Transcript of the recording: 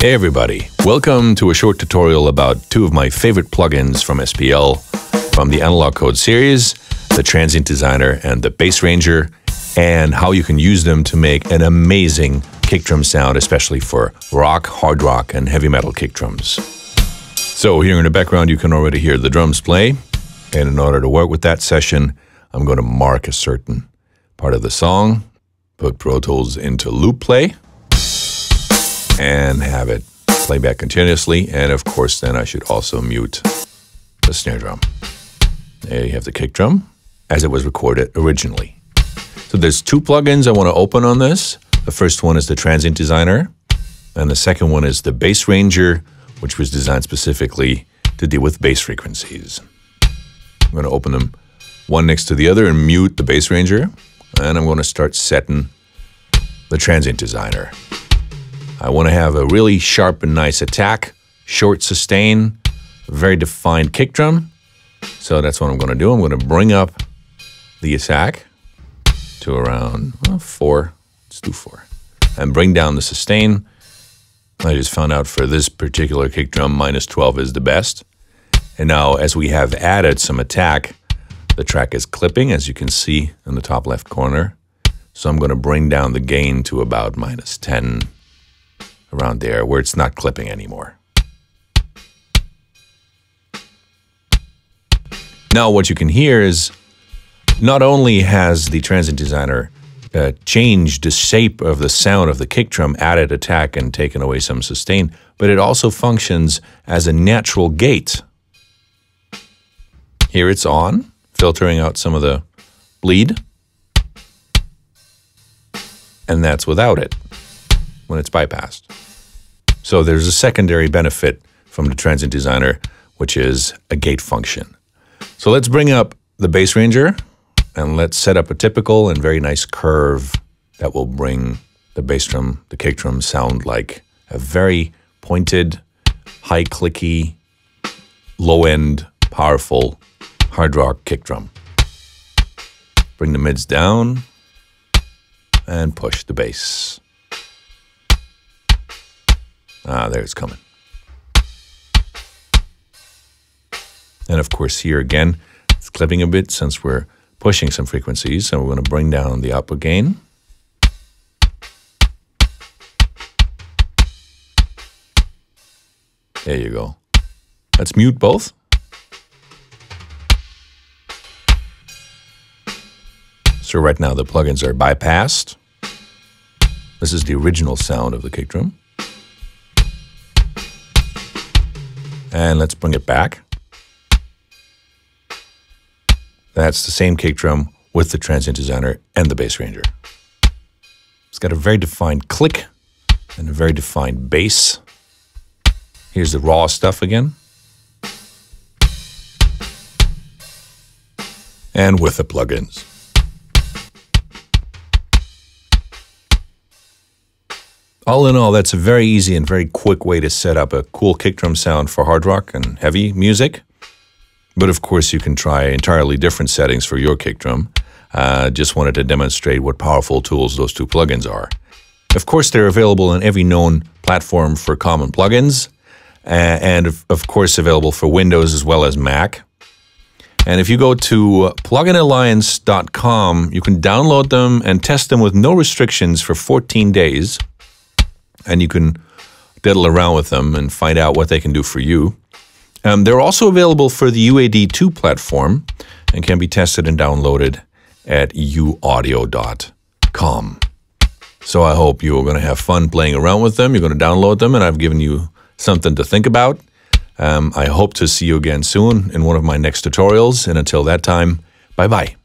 Hey everybody, welcome to a short tutorial about two of my favorite plugins from SPL from the Analog Code series, the Transient Designer and the Bass Ranger, and how you can use them to make an amazing kick drum sound, especially for rock, hard rock, and heavy metal kick drums. So here in the background you can already hear the drums play, and in order to work with that session, I'm going to mark a certain part of the song, put Pro Tools into loop play, and have it play back continuously. And of course, then I should also mute the snare drum. There you have the kick drum as it was recorded originally. So there's two plugins I want to open on this. The first one is the Transient Designer, and the second one is the Bass Ranger, which was designed specifically to deal with bass frequencies. I'm going to open them one next to the other and mute the Bass Ranger, and I'm going to start setting the Transient Designer. I want to have a really sharp and nice attack, short sustain, very defined kick drum. So that's what I'm going to do. I'm going to bring up the attack to around 4. Let's do 4. And bring down the sustain. I just found out for this particular kick drum, -12 is the best. And now as we have added some attack, the track is clipping, as you can see in the top left corner. So I'm going to bring down the gain to about -10. Around there where it's not clipping anymore. Now what you can hear is not only has the Transient Designer changed the shape of the sound of the kick drum, added attack and taken away some sustain, but it also functions as a natural gate. Here it's on, filtering out some of the bleed, and that's without it when it's bypassed. So there's a secondary benefit from the Transient Designer, which is a gate function. So let's bring up the Bass Ranger and let's set up a typical and very nice curve that will bring the bass drum, the kick drum sound like a very pointed, high clicky, low end, powerful hard rock kick drum. Bring the mids down and push the bass. There it's coming. And of course here again, it's clipping a bit since we're pushing some frequencies. So we're going to bring down the output gain. There you go. Let's mute both. So right now the plugins are bypassed. This is the original sound of the kick drum. And let's bring it back. That's the same kick drum with the Transient Designer and the Bass Ranger. It's got a very defined click and a very defined bass. Here's the raw stuff again. And with the plugins. All in all, that's a very easy and very quick way to set up a cool kick drum sound for hard rock and heavy music. But of course, you can try entirely different settings for your kick drum. Just wanted to demonstrate what powerful tools those two plugins are. Of course, they're available on every known platform for common plugins, and of course available for Windows as well as Mac. And if you go to pluginalliance.com, you can download them and test them with no restrictions for 14 days. And you can diddle around with them and find out what they can do for you. They're also available for the UAD2 platform and can be tested and downloaded at uaudio.com. So I hope you're going to have fun playing around with them. You're going to download them, and I've given you something to think about. I hope to see you again soon in one of my next tutorials. And until that time, bye-bye.